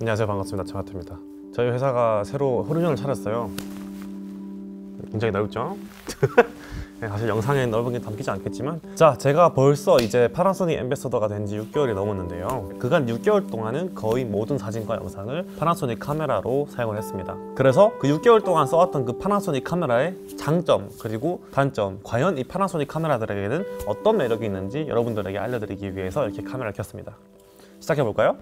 안녕하세요, 반갑습니다. 정하트입니다. 저희 회사가 새로 호르몬을 차렸어요. 굉장히 넓죠? 사실 영상에 넓은 게 담기지 않겠지만, 자, 제가 벌써 이제 파나소닉 앰베서더가 된 지 6개월이 넘었는데요. 그간 6개월 동안은 거의 모든 사진과 영상을 파나소닉 카메라로 사용을 했습니다. 그래서 그 6개월 동안 써왔던 그 파나소닉 카메라의 장점 그리고 단점, 과연 이 파나소닉 카메라들에게는 어떤 매력이 있는지 여러분들에게 알려드리기 위해서 이렇게 카메라를 켰습니다. 시작해볼까요?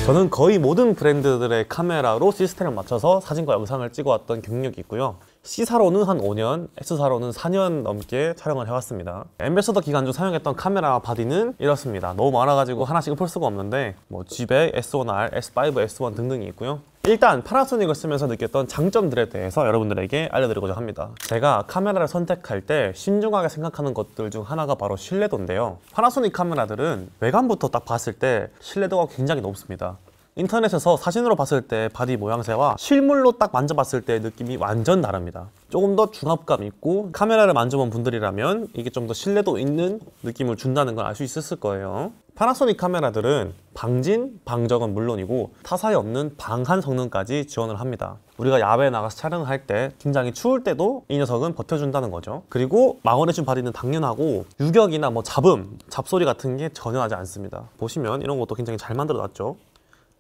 저는 거의 모든 브랜드들의 카메라로 시스템을 맞춰서 사진과 영상을 찍어왔던 경력이 있고요. C사로는 한 5년, S사로는 4년 넘게 촬영을 해왔습니다. 앰베서더 기간 중 사용했던 카메라 바디는 이렇습니다. 너무 많아가지고 하나씩 볼 수가 없는데 G100, S1R, S5, S1 등등이 있고요. 일단 파나소닉을 쓰면서 느꼈던 장점들에 대해서 여러분들에게 알려드리고자 합니다. 제가 카메라를 선택할 때 신중하게 생각하는 것들 중 하나가 바로 신뢰도인데요. 파나소닉 카메라들은 외관부터 딱 봤을 때 신뢰도가 굉장히 높습니다. 인터넷에서 사진으로 봤을 때 바디 모양새와 실물로 딱 만져봤을 때 느낌이 완전 다릅니다. 조금 더 중압감 있고 카메라를 만져본 분들이라면 이게 좀 더 신뢰도 있는 느낌을 준다는 걸 알 수 있었을 거예요. 파나소닉 카메라들은 방진, 방적은 물론이고 타사에 없는 방한 성능까지 지원을 합니다. 우리가 야외에 나가서 촬영을 할 때 굉장히 추울 때도 이 녀석은 버텨준다는 거죠. 그리고 마그네슘 바디는 당연하고 유격이나 잡음, 잡소리 같은 게 전혀 나지 않습니다. 보시면 이런 것도 굉장히 잘 만들어 놨죠.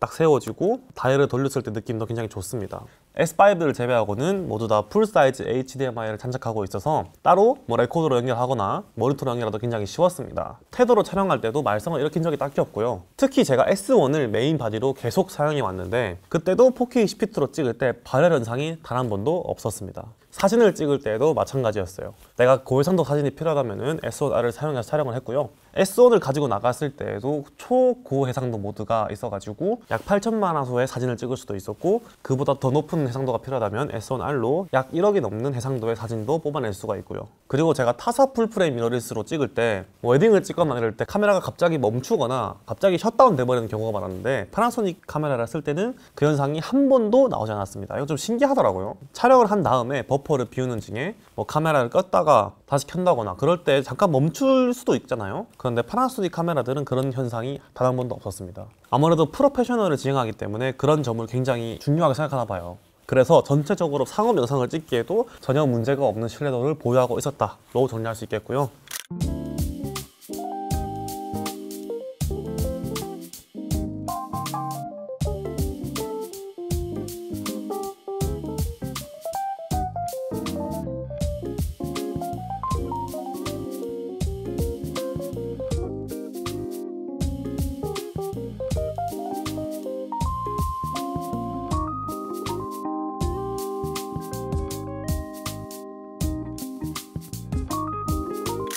딱 세워지고 다이얼을 돌렸을 때 느낌도 굉장히 좋습니다. S5를 제외하고는 모두 다 풀사이즈 HDMI를 장착하고 있어서 따로 레코더로 연결하거나 모니터로 연결하도 굉장히 쉬웠습니다. 태도로 촬영할 때도 말썽을 일으킨 적이 딱히 없고요. 특히 제가 S1을 메인 바디로 계속 사용해 왔는데 그때도 4K 10피트로 찍을 때 발열 현상이 단 한 번도 없었습니다. 사진을 찍을 때도 마찬가지였어요. 내가 고해상도 사진이 필요하다면 S1R을 사용해서 촬영을 했고요. S1을 가지고 나갔을 때에도 초고해상도 모드가 있어가지고 약 8천만 화소의 사진을 찍을 수도 있었고 그보다 더 높은 해상도가 필요하다면 S1R로 약 1억이 넘는 해상도의 사진도 뽑아낼 수가 있고요. 그리고 제가 타사 풀프레임 미러리스로 찍을 때 웨딩을 찍거나 이럴 때 카메라가 갑자기 멈추거나 갑자기 셧다운 돼버리는 경우가 많았는데 파나소닉 카메라를 쓸 때는 그 현상이 한 번도 나오지 않았습니다. 이거 좀 신기하더라고요. 촬영을 한 다음에 버퍼를 비우는 중에 카메라를 껐다가 다시 켠다거나 그럴 때 잠깐 멈출 수도 있잖아요. 그런데 파나소닉 카메라들은 그런 현상이 단 한 번도 없었습니다. 아무래도 프로페셔널을 지향하기 때문에 그런 점을 굉장히 중요하게 생각하나 봐요. 그래서 전체적으로 상업 영상을 찍기에도 전혀 문제가 없는 신뢰도를 보유하고 있었다로 정리할 수 있겠고요.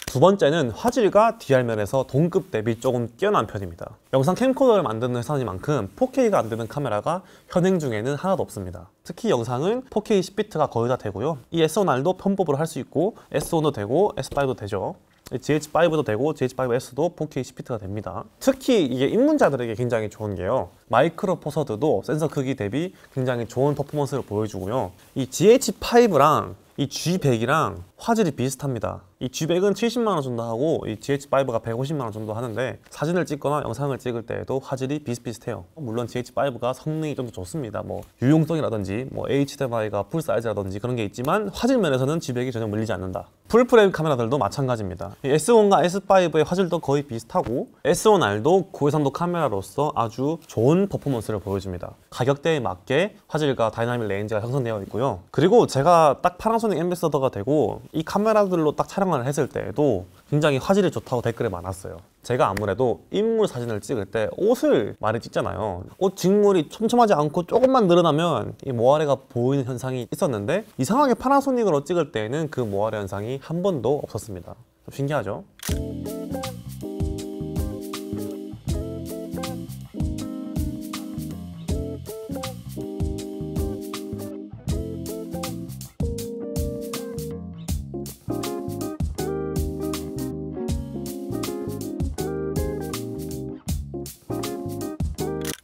두 번째는 화질과 DR면에서 동급 대비 조금 뛰어난 편입니다. 영상 캠코더를 만드는 회사니만큼 4K가 안 되는 카메라가 현행 중에는 하나도 없습니다. 특히 영상은 4K 10비트가 거의 다 되고요. 이 S1R도 편법으로 할 수 있고 S1도 되고 S5도 되죠. GH5도 되고 GH5S도 4K 10비트가 됩니다. 특히 이게 입문자들에게 굉장히 좋은 게요. 마이크로 포서드도 센서 크기 대비 굉장히 좋은 퍼포먼스를 보여주고요. 이 GH5랑 이 G100이랑 화질이 비슷합니다. 이 G100은 70만원 정도 하고 이 GH5가 150만원 정도 하는데 사진을 찍거나 영상을 찍을 때에도 화질이 비슷비슷해요. 물론 GH5가 성능이 좀 더 좋습니다. 유용성이라든지 HDMI가 풀사이즈라든지 그런 게 있지만 화질 면에서는 G100이 전혀 밀리지 않는다. 풀프레임 카메라들도 마찬가지입니다. 이 S1과 S5의 화질도 거의 비슷하고 S1R도 고해상도 카메라로서 아주 좋은 퍼포먼스를 보여줍니다. 가격대에 맞게 화질과 다이나믹 레인지가 형성되어 있고요. 그리고 제가 딱 파나소닉 앰베서더가 되고 이 카메라들로 딱 촬영을 했을 때에도 굉장히 화질이 좋다고 댓글이 많았어요. 제가 아무래도 인물 사진을 찍을 때 옷을 많이 찍잖아요. 옷 직물이 촘촘하지 않고 조금만 늘어나면 이 모아레가 보이는 현상이 있었는데 이상하게 파나소닉으로 찍을 때는 그 모아레 현상이 한 번도 없었습니다. 좀 신기하죠?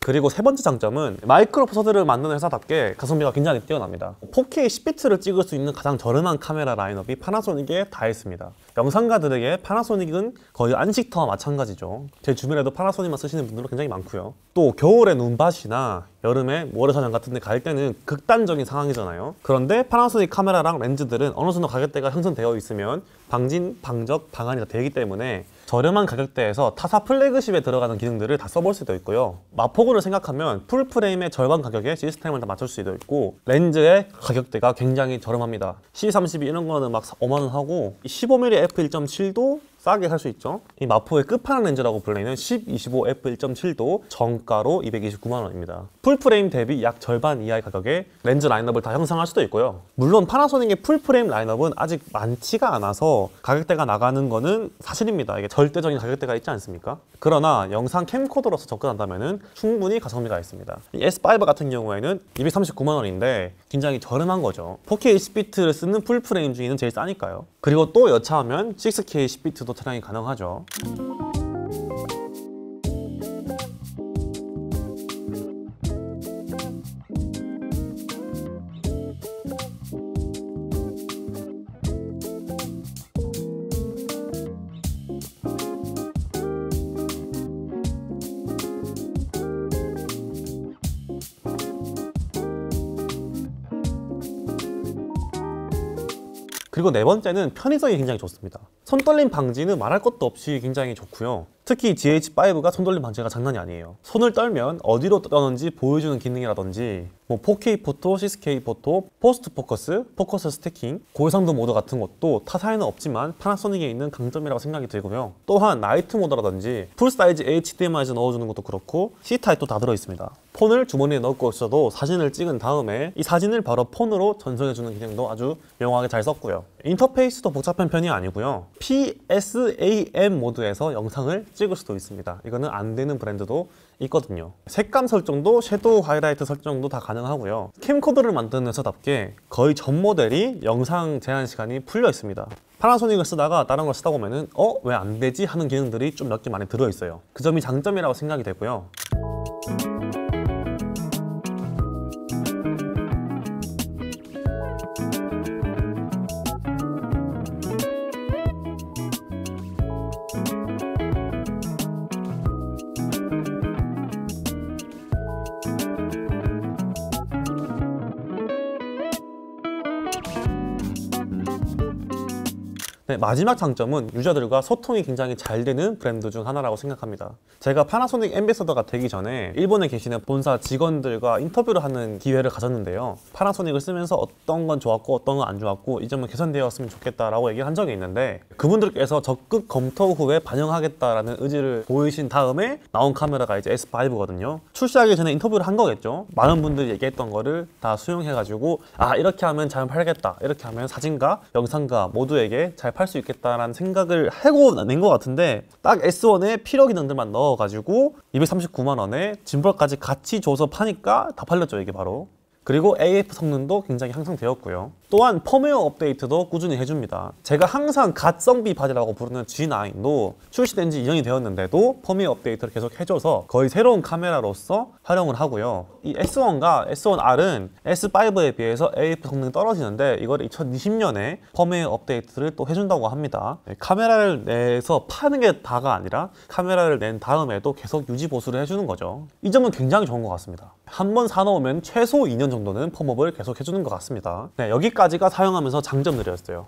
그리고 세 번째 장점은 마이크로 포서들을 만드는 회사답게 가성비가 굉장히 뛰어납니다. 4K 10비트를 찍을 수 있는 가장 저렴한 카메라 라인업이 파나소닉에 다 있습니다. 영상가들에게 파나소닉은 거의 안식터와 마찬가지죠. 제 주변에도 파나소닉만 쓰시는 분들도 굉장히 많고요. 또 겨울에 눈밭이나 여름에 모래사장 같은 데 갈 때는 극단적인 상황이잖아요. 그런데 파나소닉 카메라랑 렌즈들은 어느 정도 가격대가 형성되어 있으면 방진, 방적, 방한이 다 되기 때문에 저렴한 가격대에서 타사 플래그십에 들어가는 기능들을 다 써볼 수도 있고요. 마포구를 생각하면 풀프레임의 절반 가격에 시스템을 다 맞출 수도 있고, 렌즈의 가격대가 굉장히 저렴합니다. C32 이런 거는 막 5만원 하고 15mm f1.7도 싸게 살 수 있죠. 이 마포의 끝판왕 렌즈라고 불리는 10-25 f1.7도 정가로 229만원입니다. 풀프레임 대비 약 절반 이하의 가격에 렌즈 라인업을 다 형성할 수도 있고요. 물론 파나소닉의 풀프레임 라인업은 아직 많지가 않아서 가격대가 나가는 거는 사실입니다. 이게 절대적인 가격대가 있지 않습니까? 그러나 영상 캠코더로서 접근한다면 충분히 가성비가 있습니다. 이 S5 같은 경우에는 239만원인데 굉장히 저렴한 거죠. 4K 10비트를 쓰는 풀프레임 중에는 제일 싸니까요. 그리고 또 여차하면 6K 10비트도 촬영이 가능하죠. 그리고 네 번째는 편의성이 굉장히 좋습니다. 손떨림 방지는 말할 것도 없이 굉장히 좋고요. 특히 GH5가 손떨림 방지가 장난이 아니에요. 손을 떨면 어디로 떠는지 보여주는 기능이라든지 4K 포토, 6K 포토, 포스트 포커스, 포커스 스태킹, 고해상도 모드 같은 것도 타사에는 없지만 파나소닉에 있는 강점이라고 생각이 들고요. 또한 나이트 모드라든지 풀사이즈 HDMI에서 넣어주는 것도 그렇고 C타입도 다 들어있습니다. 폰을 주머니에 넣고 있어도 사진을 찍은 다음에 이 사진을 바로 폰으로 전송해주는 기능도 아주 명확하게 잘 썼고요. 인터페이스도 복잡한 편이 아니고요. PSAM 모드에서 영상을 찍을 수도 있습니다. 이거는 안 되는 브랜드도 있거든요. 색감 설정도 섀도우 하이라이트 설정도 다 가능하고요. 캠코더를 만드는 회사답게 거의 전 모델이 영상 제한 시간이 풀려 있습니다. 파나소닉을 쓰다가 다른 걸 쓰다 보면은 왜 안 되지? 하는 기능들이 좀 몇 개 많이 들어있어요. 그 점이 장점이라고 생각이 되고요. 네, 마지막 장점은 유저들과 소통이 굉장히 잘 되는 브랜드 중 하나라고 생각합니다. 제가 파나소닉 앰베서더가 되기 전에 일본에 계시는 본사 직원들과 인터뷰를 하는 기회를 가졌는데요. 파나소닉을 쓰면서 어떤 건 좋았고 어떤 건 안 좋았고 이 점은 개선되었으면 좋겠다라고 얘기한 적이 있는데, 그분들께서 적극 검토 후에 반영하겠다라는 의지를 보이신 다음에 나온 카메라가 이제 S5거든요. 출시하기 전에 인터뷰를 한 거겠죠. 많은 분들이 얘기했던 거를 다 수용해가지고 이렇게 하면 잘 팔겠다, 이렇게 하면 사진가, 영상가 모두에게 잘 팔 수 있겠다라는 생각을 하고 낸 것 같은데, 딱 S1에 필요 기능들만 넣어가지고 239만원에 짐벌까지 같이 줘서 파니까 다 팔렸죠, 이게 바로. 그리고 AF 성능도 굉장히 향상되었고요. 또한 펌웨어 업데이트도 꾸준히 해줍니다. 제가 항상 갓성비 바디라고 부르는 G9도 출시된 지 2년이 되었는데도 펌웨어 업데이트를 계속 해줘서 거의 새로운 카메라로서 활용을 하고요. 이 S1과 S1R은 S5에 비해서 AF 성능이 떨어지는데 이걸 2020년에 펌웨어 업데이트를 또 해준다고 합니다. 카메라를 내서 파는 게 다가 아니라 카메라를 낸 다음에도 계속 유지 보수를 해주는 거죠. 이 점은 굉장히 좋은 것 같습니다. 한번 사놓으면 최소 2년 정도는 펌업을 계속 해주는 것 같습니다. 네, 여기까지가 사용하면서 장점들이었어요.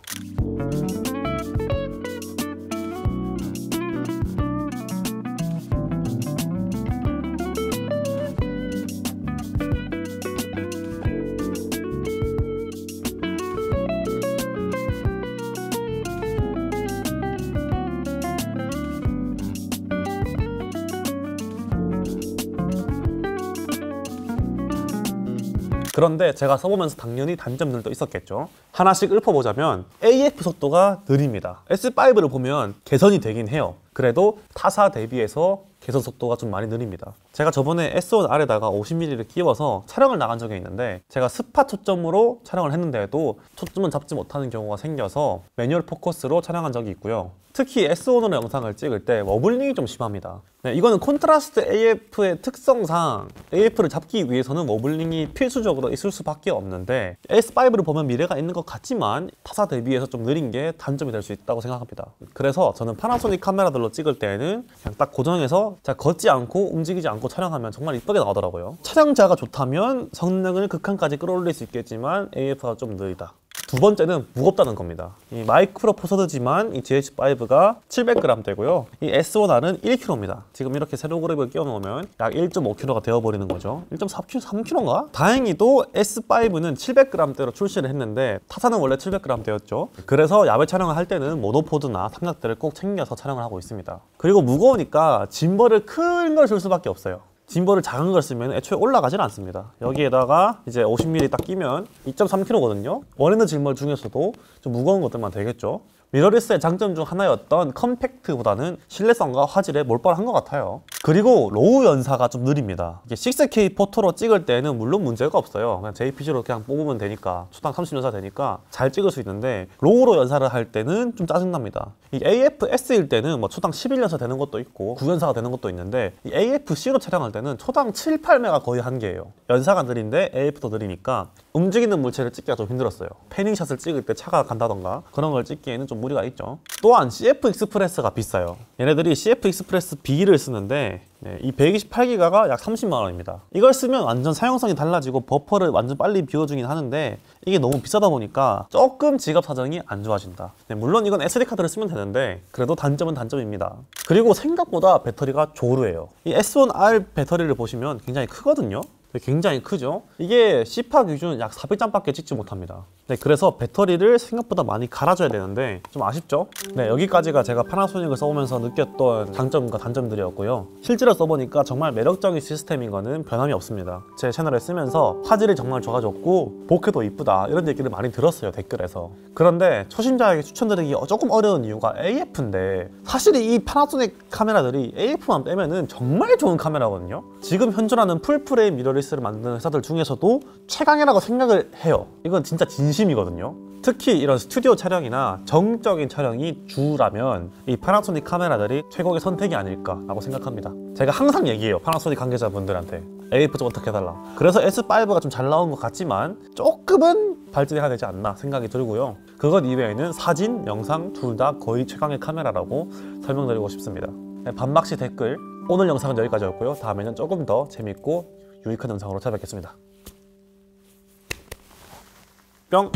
그런데 제가 써보면서 당연히 단점들도 있었겠죠. 하나씩 읊어보자면 AF 속도가 느립니다. S5를 보면 개선이 되긴 해요. 그래도 타사 대비해서 개선 속도가 좀 많이 느립니다. 제가 저번에 S1R에다가 50mm를 끼워서 촬영을 나간 적이 있는데 제가 스팟 초점으로 촬영을 했는데도 초점은 잡지 못하는 경우가 생겨서 매뉴얼 포커스로 촬영한 적이 있고요. 특히 S1으로 영상을 찍을 때 워블링이 좀 심합니다. 네, 이거는 콘트라스트 AF의 특성상 AF를 잡기 위해서는 워블링이 필수적으로 있을 수밖에 없는데 S5를 보면 미래가 있는 것 같지만 타사 대비해서 좀 느린 게 단점이 될 수 있다고 생각합니다. 그래서 저는 파나소닉 카메라들로 찍을 때는 그냥 딱 고정해서 자 걷지 않고 움직이지 않고 촬영하면 정말 이쁘게 나오더라고요. 촬영자가 좋다면 성능을 극한까지 끌어올릴 수 있겠지만 AF가 좀 느리다. 두 번째는 무겁다는 겁니다. 이 마이크로 포서드지만 이 GH5가 700g 되고요. 이 S1R은 1kg입니다. 지금 이렇게 세로 그립을 끼워 놓으면 약 1.5kg가 되어버리는 거죠. 1.4kg, 3kg인가? 다행히도 S5는 700g대로 출시를 했는데 타사는 원래 700g대였죠. 그래서 야외 촬영을 할 때는 모노포드나 삼각대를 꼭 챙겨서 촬영을 하고 있습니다. 그리고 무거우니까 짐벌을 큰 걸 줄 수밖에 없어요. 짐벌을 작은 걸 쓰면 애초에 올라가질 않습니다. 여기에다가 이제 50mm 딱 끼면 2.3kg거든요. 원하는 짐벌 중에서도 좀 무거운 것들만 되겠죠. 미러리스의 장점 중 하나였던 컴팩트보다는 신뢰성과 화질에 몰빵한 것 같아요. 그리고 로우 연사가 좀 느립니다. 이게 6K 포토로 찍을 때는 물론 문제가 없어요. 그냥 JPG로 그냥 뽑으면 되니까 초당 30연사 되니까 잘 찍을 수 있는데 로우로 연사를 할 때는 좀 짜증납니다. 이 AF-S일 때는 뭐 초당 11연사 되는 것도 있고 9연사가 되는 것도 있는데 이 AF-C로 촬영할 때는 초당 7, 8메가 거의 한계예요. 연사가 느린데 AF도 느리니까 움직이는 물체를 찍기가 좀 힘들었어요. 패닝샷을 찍을 때 차가 간다던가 그런 걸 찍기에는 좀 무리가 있죠. 또한 CF 익스프레스가 비싸요. 얘네들이 CF 익스프레스 B를 쓰는데 이 128기가가 약 30만 원입니다. 이걸 쓰면 완전 사용성이 달라지고 버퍼를 완전 빨리 비워주긴 하는데 이게 너무 비싸다 보니까 조금 지갑 사정이 안 좋아진다. 물론 이건 SD카드를 쓰면 되는데 그래도 단점은 단점입니다. 그리고 생각보다 배터리가 조루해요. 이 S1R 배터리를 보시면 굉장히 크거든요. 굉장히 크죠. 이게 C파 기준 약 400장밖에 찍지 못합니다. 네, 그래서 배터리를 생각보다 많이 갈아줘야 되는데 좀 아쉽죠? 네, 여기까지가 제가 파나소닉을 써보면서 느꼈던 장점과 단점들이었고요. 실제로 써보니까 정말 매력적인 시스템인 거는 변함이 없습니다. 제 채널을 쓰면서 화질이 정말 좋아졌고 보크도 이쁘다 이런 얘기를 많이 들었어요, 댓글에서. 그런데 초심자에게 추천드리기 조금 어려운 이유가 AF인데 사실 이 파나소닉 카메라들이 AF만 빼면은 정말 좋은 카메라거든요. 지금 현존하는 풀프레임 미러리스를 만드는 회사들 중에서도 최강이라고 생각을 해요. 이건 진짜 진심이거든요. 특히 이런 스튜디오 촬영이나 정적인 촬영이 주라면 이 파나소닉 카메라들이 최고의 선택이 아닐까라고 생각합니다. 제가 항상 얘기해요, 파나소닉 관계자분들한테. AF 좀 어떻게 해달라. 그래서 S5가 좀 잘 나온 것 같지만 조금은 발전해야 되지 않나 생각이 들고요. 그것 이외에는 사진, 영상 둘 다 거의 최강의 카메라라고 설명드리고 싶습니다. 네, 반박시 댓글. 오늘 영상은 여기까지였고요. 다음에는 조금 더 재밌고 유익한 영상으로 찾아뵙겠습니다. 뿅!